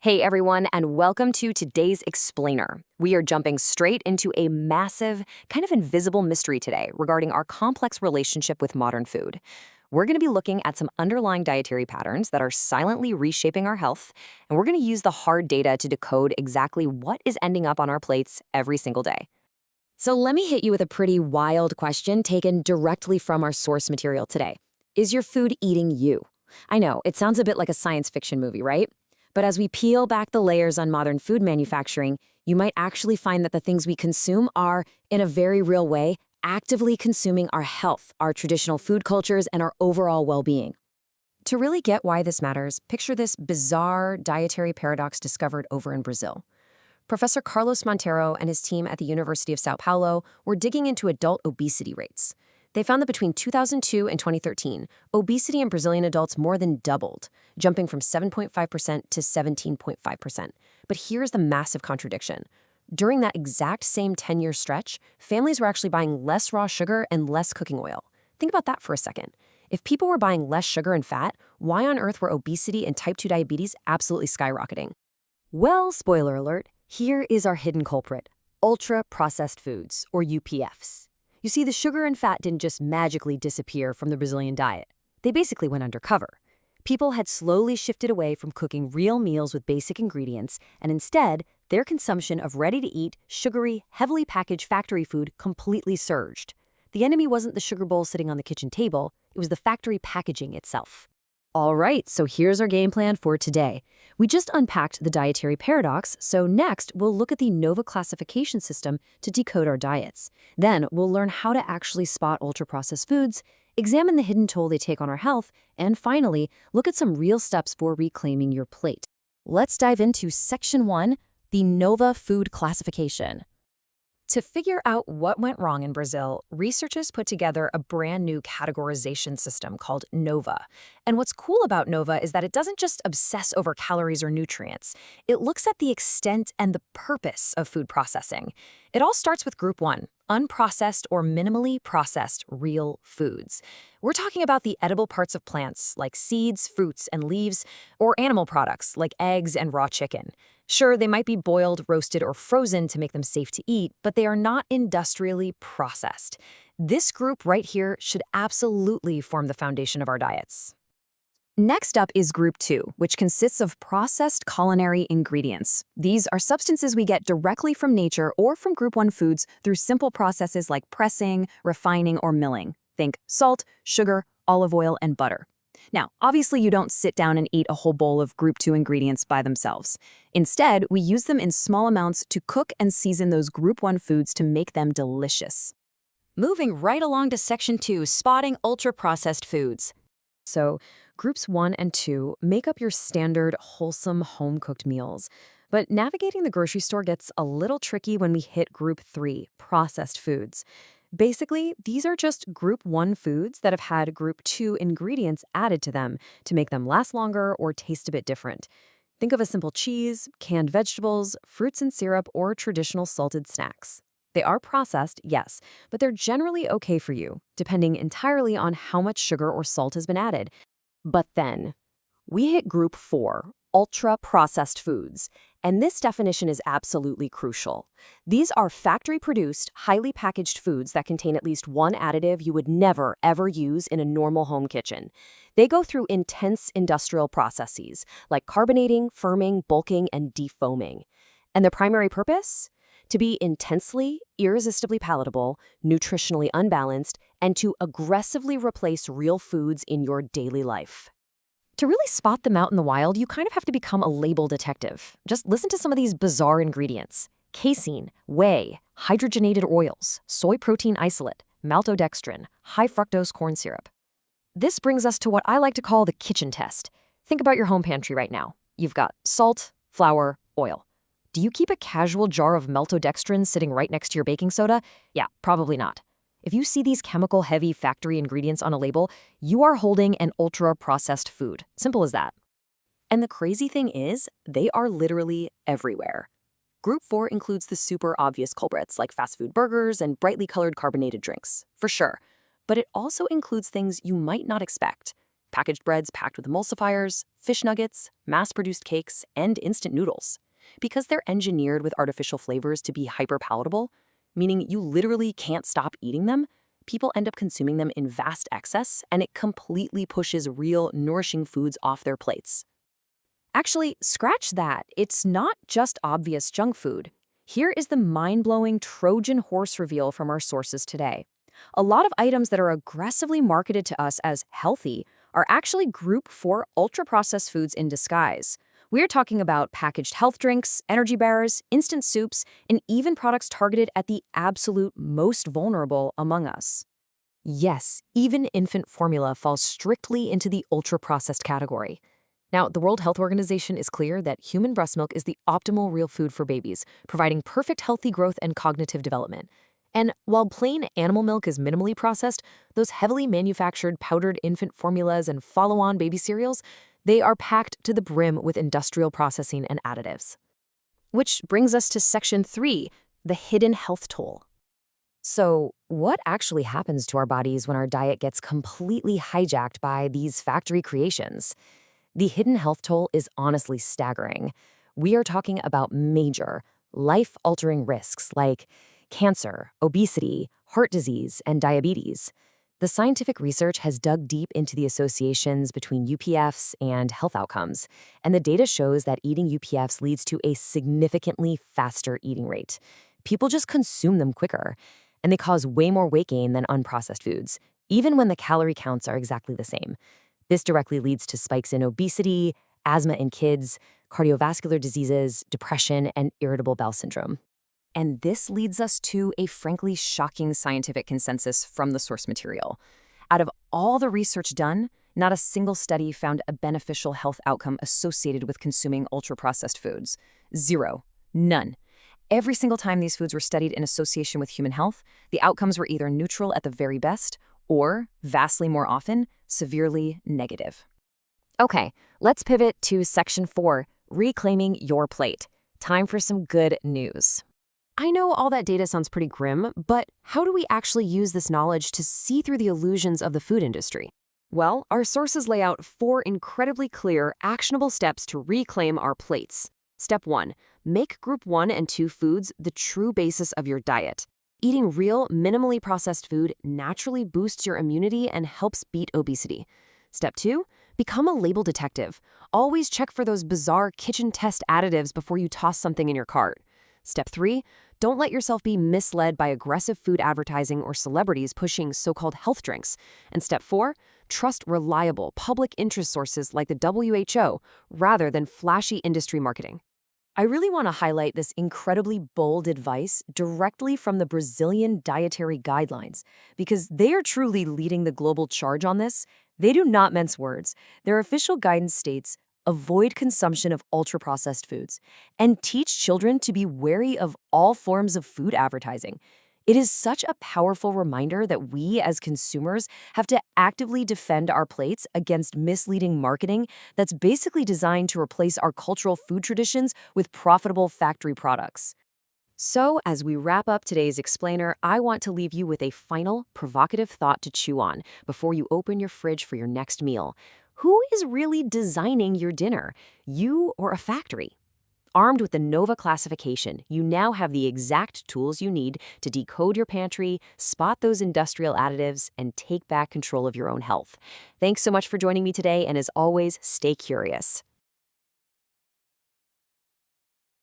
Hey everyone, and welcome to today's Explainer. We are jumping straight into a massive, kind of invisible mystery today regarding our complex relationship with modern food. We're going to be looking at some underlying dietary patterns that are silently reshaping our health, and we're going to use the hard data to decode exactly what is ending up on our plates every single day. So let me hit you with a pretty wild question taken directly from our source material today. Is your food eating you? I know, it sounds a bit like a science fiction movie, right? But as we peel back the layers on modern food manufacturing, you might actually find that the things we consume are, in a very real way, actively consuming our health, our traditional food cultures, and our overall well-being. To really get why this matters, picture this bizarre dietary paradox discovered over in Brazil. Professor Carlos Monteiro and his team at the University of São Paulo were digging into adult obesity rates. They found that between 2002 and 2013, obesity in Brazilian adults more than doubled, jumping from 7.5% to 17.5%. But here's the massive contradiction. During that exact same 10-year stretch, families were actually buying less raw sugar and less cooking oil. Think about that for a second. If people were buying less sugar and fat, why on earth were obesity and type 2 diabetes absolutely skyrocketing? Well, spoiler alert, here is our hidden culprit, ultra-processed foods, or UPFs. You see, the sugar and fat didn't just magically disappear from the Brazilian diet. They basically went undercover. People had slowly shifted away from cooking real meals with basic ingredients, and instead, their consumption of ready-to-eat, sugary, heavily packaged factory food completely surged. The enemy wasn't the sugar bowl sitting on the kitchen table, it was the factory packaging itself. All right, so here's our game plan for today. We just unpacked the dietary paradox, so next we'll look at the NOVA classification system to decode our diets. Then we'll learn how to actually spot ultra-processed foods, examine the hidden toll they take on our health, and finally, look at some real steps for reclaiming your plate. Let's dive into Section 1, the NOVA food classification. To figure out what went wrong in Brazil, researchers put together a brand new categorization system called NOVA. And what's cool about NOVA is that it doesn't just obsess over calories or nutrients. It looks at the extent and the purpose of food processing. It all starts with Group 1, unprocessed or minimally processed real foods. We're talking about the edible parts of plants, like seeds, fruits, and leaves, or animal products, like eggs and raw chicken. Sure, they might be boiled, roasted, or frozen to make them safe to eat, but they are not industrially processed. This group right here should absolutely form the foundation of our diets. Next up is Group 2, which consists of processed culinary ingredients. These are substances we get directly from nature or from Group 1 foods through simple processes like pressing, refining, or milling. Think salt, sugar, olive oil, and butter. Now, obviously you don't sit down and eat a whole bowl of Group 2 ingredients by themselves. Instead, we use them in small amounts to cook and season those Group 1 foods to make them delicious. Moving right along to Section 2, spotting ultra-processed foods. So, Groups 1 and 2 make up your standard, wholesome, home-cooked meals. But navigating the grocery store gets a little tricky when we hit Group 3, processed foods. Basically, these are just Group 1 foods that have had Group 2 ingredients added to them to make them last longer or taste a bit different. Think of a simple cheese, canned vegetables, fruits and syrup, or traditional salted snacks. They are processed, yes, but they're generally okay for you, depending entirely on how much sugar or salt has been added. But then, we hit Group 4, ultra-processed foods, and this definition is absolutely crucial. These are factory-produced, highly packaged foods that contain at least one additive you would never, ever use in a normal home kitchen. They go through intense industrial processes, like carbonating, firming, bulking, and defoaming. And their primary purpose? To be intensely, irresistibly palatable, nutritionally unbalanced, and to aggressively replace real foods in your daily life. To really spot them out in the wild, you kind of have to become a label detective. Just listen to some of these bizarre ingredients. Casein, whey, hydrogenated oils, soy protein isolate, maltodextrin, high fructose corn syrup. This brings us to what I like to call the kitchen test. Think about your home pantry right now. You've got salt, flour, oil. Do you keep a casual jar of maltodextrin sitting right next to your baking soda? Yeah, probably not. If you see these chemical-heavy factory ingredients on a label, you are holding an ultra-processed food. Simple as that. And the crazy thing is, they are literally everywhere. Group 4 includes the super obvious culprits like fast food burgers and brightly colored carbonated drinks, for sure. But it also includes things you might not expect. packaged breads packed with emulsifiers, fish nuggets, mass-produced cakes, and instant noodles. Because they're engineered with artificial flavors to be hyper-palatable, meaning you literally can't stop eating them, people end up consuming them in vast excess, and it completely pushes real, nourishing foods off their plates. Actually, scratch that. It's not just obvious junk food. Here is the mind-blowing Trojan horse reveal from our sources today. A lot of items that are aggressively marketed to us as healthy are actually Group 4 ultra-processed foods in disguise. We're talking about packaged health drinks, energy bars, instant soups, and even products targeted at the absolute most vulnerable among us. Yes, even infant formula falls strictly into the ultra-processed category. Now, the World Health Organization is clear that human breast milk is the optimal real food for babies, providing perfect healthy growth and cognitive development. And while plain animal milk is minimally processed, those heavily manufactured powdered infant formulas and follow-on baby cereals, they are packed to the brim with industrial processing and additives. Which brings us to Section 3, the hidden health toll. So, what actually happens to our bodies when our diet gets completely hijacked by these factory creations? The hidden health toll is honestly staggering. We are talking about major, life-altering risks like cancer, obesity, heart disease, and diabetes. The scientific research has dug deep into the associations between UPFs and health outcomes, and the data shows that eating UPFs leads to a significantly faster eating rate. People just consume them quicker, and they cause way more weight gain than unprocessed foods, even when the calorie counts are exactly the same. This directly leads to spikes in obesity, asthma in kids, cardiovascular diseases, depression, and irritable bowel syndrome. And this leads us to a frankly shocking scientific consensus from the source material. Out of all the research done, not a single study found a beneficial health outcome associated with consuming ultra-processed foods. Zero. None. Every single time these foods were studied in association with human health, the outcomes were either neutral at the very best or, vastly more often, severely negative. Okay, let's pivot to Section 4, Reclaiming Your Plate. Time for some good news. I know all that data sounds pretty grim, but how do we actually use this knowledge to see through the illusions of the food industry? Well, our sources lay out 4 incredibly clear, actionable steps to reclaim our plates. Step 1. Make Group 1 and 2 foods the true basis of your diet. Eating real, minimally processed food naturally boosts your immunity and helps beat obesity. Step 2. Become a label detective. Always check for those bizarre kitchen test additives before you toss something in your cart. Step 3. Don't let yourself be misled by aggressive food advertising or celebrities pushing so-called health drinks. And Step 4. Trust reliable public interest sources like the WHO rather than flashy industry marketing. I really want to highlight this incredibly bold advice directly from the Brazilian Dietary Guidelines, because they are truly leading the global charge on this. They do not mince words. Their official guidance states, avoid consumption of ultra-processed foods, and teach children to be wary of all forms of food advertising. It is such a powerful reminder that we, as consumers, have to actively defend our plates against misleading marketing that's basically designed to replace our cultural food traditions with profitable factory products. So, as we wrap up today's explainer, I want to leave you with a final, provocative thought to chew on before you open your fridge for your next meal. Who is really designing your dinner, you or a factory? Armed with the NOVA classification, you now have the exact tools you need to decode your pantry, spot those industrial additives, and take back control of your own health. Thanks so much for joining me today, and as always, stay curious.